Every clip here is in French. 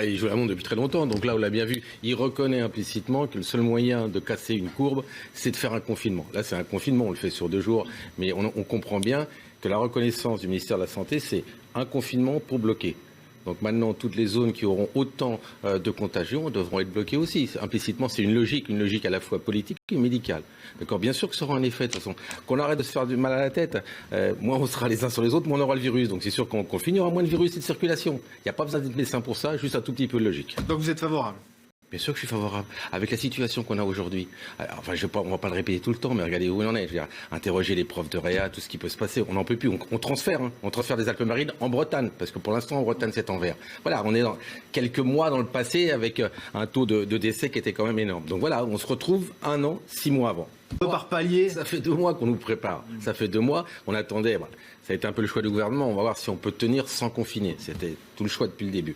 Il joue la montre depuis très longtemps, donc là on l'a bien vu, il reconnaît implicitement que le seul moyen de casser une courbe, c'est de faire un confinement. Là c'est un confinement, on le fait sur 2 jours, mais on comprend bien que la reconnaissance du ministère de la Santé, c'est un confinement pour bloquer. Donc maintenant, toutes les zones qui auront autant de contagion devront être bloquées aussi. Implicitement, c'est une logique à la fois politique et médicale. D'accord. Bien sûr que ça aura un effet, de toute façon. Qu'on arrête de se faire du mal à la tête, moins on sera les uns sur les autres, moins on aura le virus. Donc c'est sûr qu'on confine, il y aura moins de virus et de circulation. Il n'y a pas besoin d'être médecin pour ça, juste un tout petit peu de logique. Donc vous êtes favorable? Bien sûr que je suis favorable. Avec la situation qu'on a aujourd'hui, enfin, on ne va pas le répéter tout le temps, mais regardez où il en est. Je veux dire, interroger les profs de réa, tout ce qui peut se passer. On n'en peut plus. On transfère. On transfère des Alpes-Marines en Bretagne, parce que pour l'instant, en Bretagne, c'est en vert. Voilà, on est dans quelques mois dans le passé avec un taux de décès qui était quand même énorme. Donc voilà, on se retrouve 1 an, 6 mois avant. Par palier. Ça fait 2 mois qu'on nous prépare. Ça fait 2 mois. On attendait. Voilà. Ça a été un peu le choix du gouvernement. On va voir si on peut tenir sans confiner. C'était tout le choix depuis le début.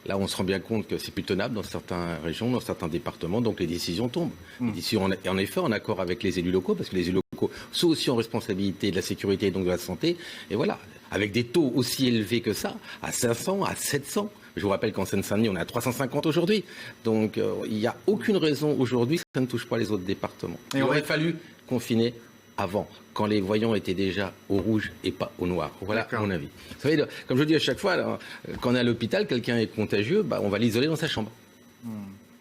Là, on se rend bien compte que c'est plus tenable dans certaines régions, dans certains départements, donc les décisions tombent. Les décisions, en effet, en accord avec les élus locaux, parce que les élus locaux sont aussi en responsabilité de la sécurité et donc de la santé. Et voilà, avec des taux aussi élevés que ça, à 500, à 700. Je vous rappelle qu'en Seine-Saint-Denis, on est à 350 aujourd'hui. Donc, il n'y a aucune raison aujourd'hui que ça ne touche pas les autres départements. Il aurait fallu confiner avant, quand les voyants étaient déjà au rouge et pas au noir. Voilà mon avis. Vous savez, comme je dis à chaque fois, là, quand on est à l'hôpital, quelqu'un est contagieux, on va l'isoler dans sa chambre.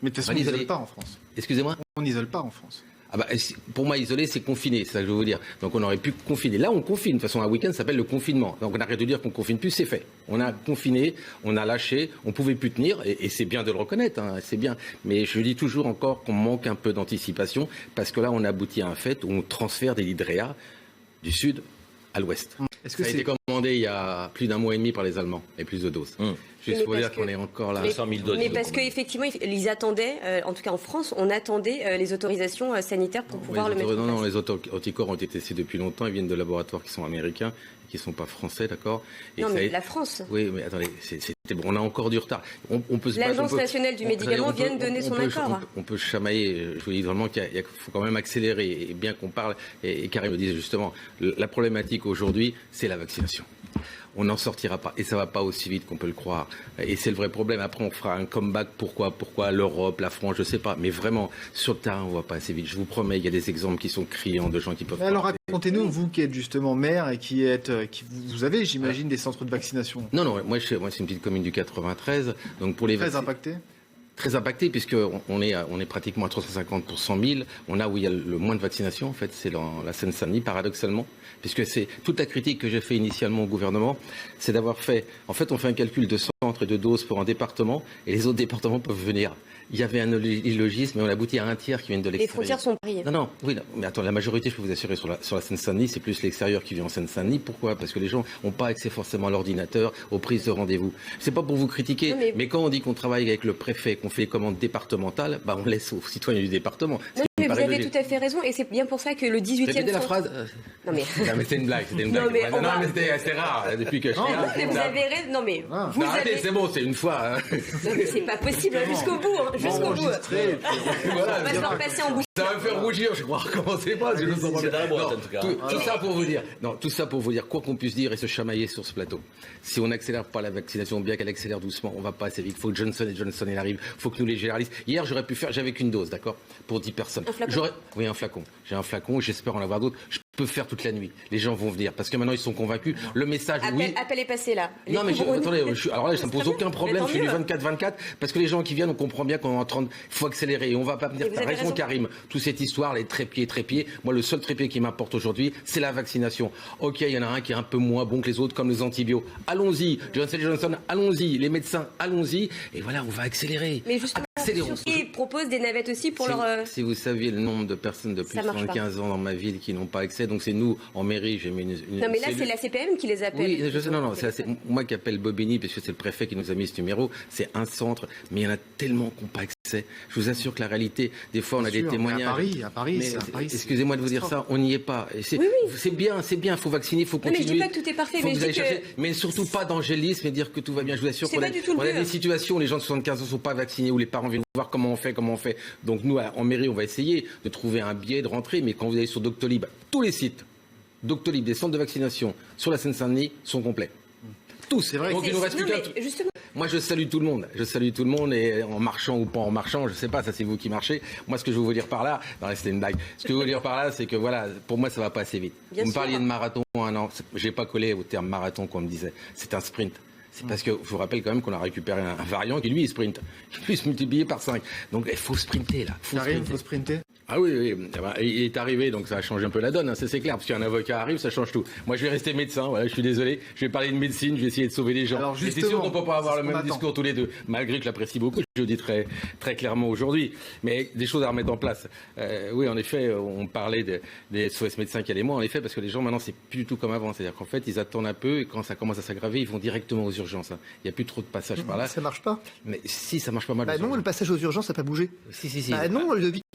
Mais de toute façon, on n'isole pas en France. Excusez-moi ? On n'isole pas en France. Pour moi, isoler, c'est confiner, c'est ça que je veux vous dire. Donc on aurait pu confiner. Là, on confine. De toute façon, un week-end, ça s'appelle le confinement. Donc on arrête de dire qu'on confine plus, c'est fait. On a confiné, on a lâché, on pouvait plus tenir, et c'est bien de le reconnaître, hein, c'est bien. Mais je dis toujours encore qu'on manque un peu d'anticipation, parce que là, on aboutit à un fait où on transfère des lits de réa du sud à l'ouest. Ça a été commandé il y a plus d'1 mois et demi par les Allemands, et plus de doses. Juste pour dire qu'on est encore là. 100 000 doses. Mais parce qu'effectivement, ils attendaient, en tout cas en France, on attendait les autorisations sanitaires pour pouvoir le mettre en place. Non, les anticorps ont été testés depuis longtemps. Ils viennent de laboratoires qui sont américains, qui ne sont pas français, d'accord. Non, mais la France. Oui, mais attendez, on a encore du retard. L'Agence nationale du médicament vient de donner son accord. On peut chamailler. Je vous dis vraiment qu'il faut quand même accélérer. Et bien qu'on parle, et Karim me disait justement, la problématique aujourd'hui, c'est la vaccination. On n'en sortira pas. Et ça ne va pas aussi vite qu'on peut le croire. Et c'est le vrai problème. Après, on fera un comeback. Pourquoi l'Europe, la France, je ne sais pas. Mais vraiment, sur le terrain, on ne va pas assez vite. Je vous promets, il y a des exemples qui sont criants de gens qui peuvent... Alors racontez-nous, vous qui êtes justement maire et qui vous avez, j'imagine, des centres de vaccination. Non, moi c'est une petite commune du 93. Donc pour les très impacté. Très impacté, puisqu'on est pratiquement à 350 pour 100 000. On a où il y a le moins de vaccination, en fait, c'est dans la Seine-Saint-Denis, paradoxalement. Puisque c'est toute la critique que j'ai fait initialement au gouvernement, c'est d'avoir fait... En fait, on fait un calcul de centres et de doses pour un département, et les autres départements peuvent venir. Il y avait un illogisme, mais on aboutit à un tiers qui viennent de l'extérieur. Les frontières sont prises. Non, mais attends, la majorité, je peux vous assurer, sur la Seine-Saint-Denis, c'est plus l'extérieur qui vient en Seine-Saint-Denis. Pourquoi ? Parce que les gens n'ont pas accès forcément à l'ordinateur, aux prises de rendez-vous. C'est pas pour vous critiquer, mais quand on dit qu'on travaille avec le préfet, qu'on fait les commandes départementales, on laisse aux citoyens du département. Non, mais vous avez tout à fait raison, et c'est bien pour ça que le 18e... Répétez la phrase. Non, mais c'était une blague. Non, mais c'était rare, depuis que je suis là. Vous avez raison. Non, mais vous arrêtez, c'est bon, c'est une fois. Non, mais c'est pas possible, jusqu'au bout. Jusqu'au bout. On va se leur passer en bouche. Ça va me faire rougir, je crois. Recommencez pas. C'est dans la boîte, en tout cas. Tout ça pour vous dire. Non, tout ça pour vous dire, quoi qu'on puisse dire et se chamailler sur ce plateau. Si on n'accélère pas la vaccination, bien qu'elle accélère doucement, on va pas assez vite. Il faut que Johnson il arrive. Il faut que nous les généralistes. Hier, j'avais qu'une dose, d'accord, pour 10 personnes. Un flacon. Oui, un flacon. J'ai un flacon. J'espère en avoir d'autres. Je peux faire toute la nuit. Les gens vont venir parce que maintenant ils sont convaincus. Le message, Appel est passé là. Non, mais attendez. Alors là, ça ne me pose aucun problème. Je suis du 24-24 parce que les gens qui viennent, on comprend bien qu'on est en train de. Il faut accélérer. Et on va pas venir. T'as raison, Karim. Toute cette histoire, les trépieds. Moi, le seul trépied qui m'importe aujourd'hui, c'est la vaccination. Ok, il y en a un qui est un peu moins bon que les autres, comme les antibiotiques. Allons-y. Johnson, allons-y. Les médecins, allons-y. Et voilà, on va accélérer. Mais justement, ils proposent des navettes aussi pour Si vous saviez le nombre de personnes de plus de 75 ans dans ma ville qui n'ont pas accès, donc c'est nous, en mairie, j'ai mis une Non, mais là, c'est la CPM qui les appelle. Oui, je sais, non, c'est moi qui appelle Bobigny, parce que c'est le préfet qui nous a mis ce numéro. C'est un centre, mais il y en a tellement qui n'ont pas accès. Je vous assure que la réalité, des fois, on a des témoignages. À Paris, excusez-moi de vous dire ça, on n'y est pas. C'est bien, il faut vacciner, il faut continuer. Mais je dis pas que tout est parfait, mais surtout pas d'angélisme et dire que tout va bien. Je vous assure qu'on a des situations où les gens de 75 ans ne sont pas vaccinés, où les parents viennent voir comment on fait. Donc nous, en mairie, on va essayer de trouver un biais de rentrée, mais quand vous allez sur Doctolib, tous les sites Doctolib, des centres de vaccination sur la Seine-Saint-Denis sont complets. Tous. C'est vrai. Donc il nous reste plus qu'un. Justement. Moi, je salue tout le monde. Je salue tout le monde, et en marchant ou pas en marchant, je sais pas, ça c'est vous qui marchez. Moi, ce que je veux vous dire par là, non, c'était une blague. Ce que je veux vous dire par là, c'est que voilà, pour moi, ça va pas assez vite. Vous me parliez de marathon, non, j'ai pas collé au terme marathon qu'on me disait. C'est un sprint. C'est parce que je vous rappelle quand même qu'on a récupéré un variant qui lui il sprint, qui peut se multiplier par 5. Donc il faut sprinter là. Faut sprinter. Ah oui. Il est arrivé, donc ça a changé un peu la donne, hein, c'est clair, parce qu'un avocat arrive, ça change tout. Moi, je vais rester médecin, voilà, je suis désolé, je vais parler de médecine, je vais essayer de sauver les gens. Alors, c'est sûr qu'on ne peut pas avoir le même discours tous les deux, malgré que je l'apprécie beaucoup, je le dis très, très clairement aujourd'hui. Mais des choses à remettre en place. Oui, en effet, on parlait des SOS médecins qui allaient moins, en effet, parce que les gens, maintenant, c'est plus du tout comme avant. C'est-à-dire qu'en fait, ils attendent un peu, et quand ça commence à s'aggraver, ils vont directement aux urgences. Hein. Il n'y a plus trop de passages par là. Ça marche pas. Mais si, ça marche pas mal. Non, le passage aux urgences n'a pas bougé. Si. Non, Ludovic.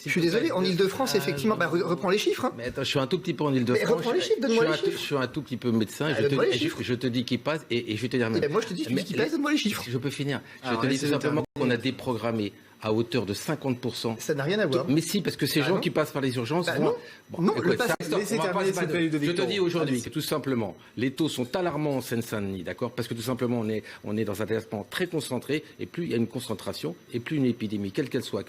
Je suis désolé, en Ile-de-France, effectivement, reprends les chiffres. Hein. Mais attends, je suis un tout petit peu en Ile-de-France. Mais reprends les chiffres, donne-moi les chiffres. Je suis un tout petit peu médecin, je te dis qu'il passe, et je vais te dire même. Moi, je te dis, tu passe, donne-moi les chiffres. Je peux finir. Je te dis tout simplement qu'on a déprogrammé à hauteur de 50%. Ça n'a rien à voir. Mais si, parce que ces gens qui passent par les urgences vont... Je te dis aujourd'hui que tout simplement, les taux sont alarmants en Seine-Saint-Denis, d'accord? Parce que tout simplement, on est dans un déplacement très concentré, et plus il y a une concentration, et plus une épidémie, quelle qu'elle soit,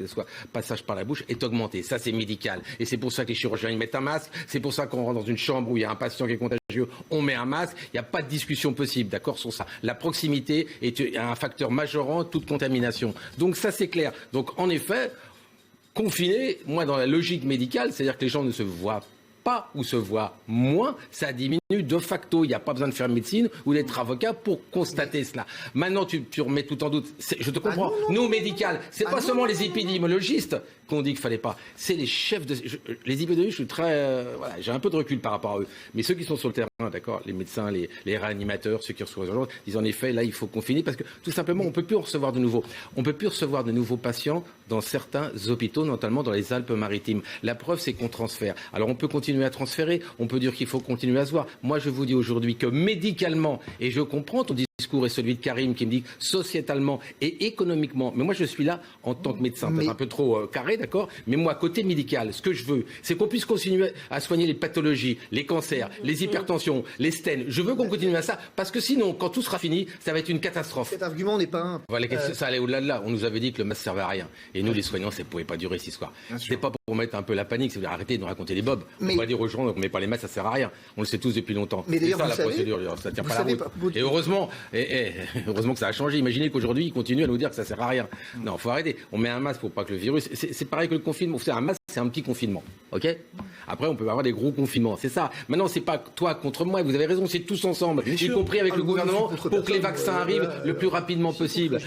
passage par la bouche, est augmentée. Ça, c'est médical. Et c'est pour ça que les chirurgiens, ils mettent un masque. C'est pour ça qu'on rentre dans une chambre où il y a un patient qui est contagieux, on met un masque. Il n'y a pas de discussion possible, d'accord, sur ça. La proximité est un facteur majorant toute contamination. Donc ça, c'est clair. Donc, en effet, confiné, moi, dans la logique médicale, c'est-à-dire que les gens ne se voient pas ou se voient moins, ça diminue de facto. Il n'y a pas besoin de faire médecine ou d'être avocat pour constater cela. Maintenant, tu remets tout en doute. Je te comprends. Nous, médical, c'est pas seulement les épidémiologistes qu'on dit qu'il fallait pas. C'est les chefs de... les épidémiologistes, je suis très... j'ai un peu de recul par rapport à eux. Mais ceux qui sont sur le terrain, d'accord, les médecins, les réanimateurs, ceux qui reçoivent les urgences, disent en effet, là, il faut confiner parce que tout simplement, on peut plus en recevoir de nouveaux. On peut plus recevoir de nouveaux patients dans certains hôpitaux, notamment dans les Alpes-Maritimes. La preuve, c'est qu'on transfère. Alors, on peut continuer à transférer. On peut dire qu'il faut continuer à se voir. Moi, je vous dis aujourd'hui que médicalement, et je comprends ton discours et celui de Karim qui me dit sociétalement et économiquement, mais moi je suis là en tant que médecin, peut-être un peu trop carré, d'accord, mais moi côté médical, ce que je veux, c'est qu'on puisse continuer à soigner les pathologies, les cancers, les hypertensions, les stènes. Je veux qu'on continue à ça, parce que sinon, quand tout sera fini, ça va être une catastrophe. Cet argument n'est pas un... Voilà, ça allait au-delà de là. On nous avait dit que le masque servait à rien. Et nous, les soignants, ça ne pouvait pas durer cette histoire. C'est pas pour mettre un peu la panique, c'est arrêter de nous raconter des bobs. On va dire aux gens, on ne met pas les masques, ça sert à rien. On le sait tous depuis longtemps. Mais d'ailleurs, ça, la procédure, ça tient pas la route. Et heureusement, heureusement que ça a changé. Imaginez qu'aujourd'hui, ils continuent à nous dire que ça sert à rien. Non, faut arrêter. On met un masque pour pas que le virus. C'est pareil que le confinement. C'est un masque, c'est un petit confinement. Ok? Après, on peut avoir des gros confinements. C'est ça. Maintenant, c'est pas toi contre moi. Vous avez raison. C'est tous ensemble, y compris avec le gouvernement, pour que les vaccins arrivent le plus rapidement possible.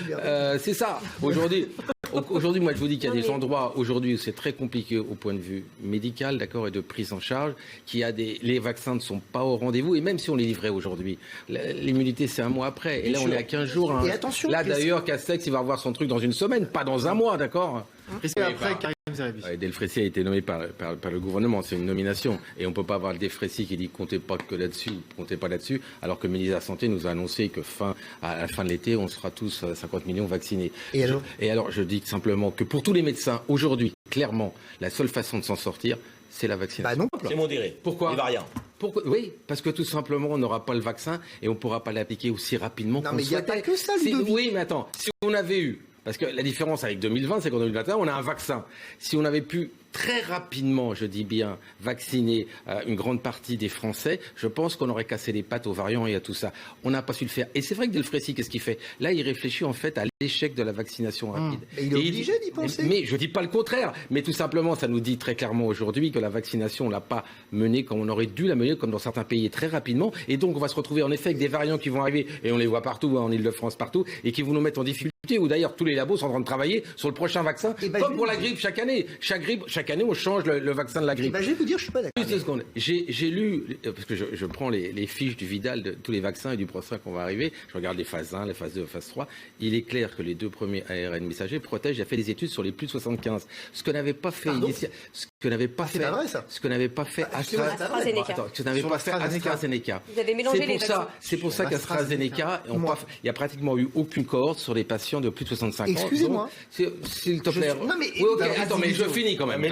C'est ça. Aujourd'hui, moi, je vous dis qu'il y a des endroits aujourd'hui où c'est très compliqué au point de vue médical, d'accord, et de prise en charge, les vaccins ne sont pas au rendez-vous, et même si on les livrait aujourd'hui, l'immunité, c'est un mois après. Et là, on est à 15 jours. Hein. Et attention. Là, d'ailleurs, Castex, il va revoir son truc dans une semaine, pas dans un mois, d'accord? Delfrécy a été nommé par le gouvernement, c'est une nomination. Et on ne peut pas avoir le Delfrécy qui dit comptez pas que là-dessus, comptez pas là-dessus, alors que le ministre de la Santé nous a annoncé que à la fin de l'été, on sera tous 50 millions vaccinés. Et alors, je dis simplement que pour tous les médecins, aujourd'hui, clairement, la seule façon de s'en sortir, c'est la vaccination. Non. C'est modéré. Pourquoi? Les variants. Oui, parce que tout simplement, on n'aura pas le vaccin et on ne pourra pas l'appliquer aussi rapidement qu'on le souhaitait. Non, mais il n'y a pas que ça, Ludovic. Oui, mais attends, si on avait eu... Parce que la différence avec 2020, c'est qu'en 2021, on a un vaccin. Si on avait pu très rapidement, je dis bien, vacciner une grande partie des Français, je pense qu'on aurait cassé les pattes aux variants et à tout ça. On n'a pas su le faire. Et c'est vrai que Delfrécy, qu'est-ce qu'il fait? Là, il réfléchit en fait à l'échec de la vaccination rapide. Et il est obligé d'y penser. Mais je ne dis pas le contraire. Mais tout simplement, ça nous dit très clairement aujourd'hui que la vaccination, on ne l'a pas menée comme on aurait dû la mener, comme dans certains pays, très rapidement. Et donc, on va se retrouver en effet avec des variants qui vont arriver, et on les voit partout, en Ile-de-France, partout, et qui vont nous mettre en difficulté. Ou d'ailleurs, tous les labos sont en train de travailler sur le prochain vaccin, comme pour la grippe chaque année. Chaque année, on change le vaccin de la grippe. Je vais vous dire, je suis pas d'accord. J'ai lu, parce que je prends les fiches du Vidal de tous les vaccins et du prochain qu'on va arriver. Je regarde les phases 1, les phases 2, les phases 3. Il est clair que les 2 premiers ARN messagers protègent. Il a fait des études sur les plus de 75. Ce que n'avait pas fait ce que n'avait pas fait AstraZeneca. Vous avez mélangé les vaccins. C'est pour ça qu'AstraZeneca, il n'y a pratiquement eu aucune cohorte sur les patients de plus de 65 ans. Excusez-moi. S'il te plaît. Non, mais... Oui, ok, attends, mais je finis quand même. Mais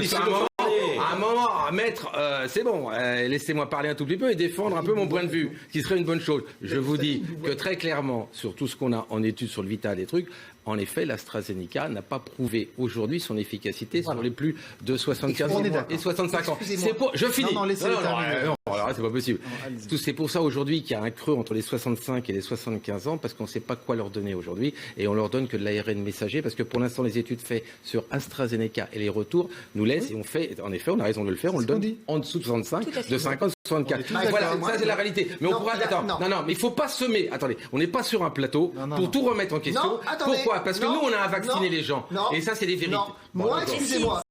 à un moment, maître, c'est bon, laissez-moi parler un tout petit peu et défendre un peu mon point de vue, ce qui serait une bonne chose. Je vous dis que très clairement, sur tout ce qu'on a en études sur le Vital et trucs, en effet, l'AstraZeneca n'a pas prouvé aujourd'hui son efficacité sur les plus de 75 ans et 65 ans. C'est pour... Je finis. Non, alors là, c'est pas possible. C'est pour ça aujourd'hui qu'il y a un creux entre les 65 et les 75 ans, parce qu'on ne sait pas quoi leur donner aujourd'hui, et on leur donne que de l'ARN messager, parce que pour l'instant, les études faites sur AstraZeneca et les retours nous laissent, et on fait, en effet, on a raison de le faire, on le donne en dessous de 65, de 50, 64. Voilà, ça c'est la réalité. Mais on pourra... Attends, non, mais il ne faut pas semer. Attendez, on n'est pas sur un plateau pour tout remettre en question. Pourquoi ? Parce que nous, on a vacciné les gens. Et ça, c'est des vérités. Moi, excusez-moi.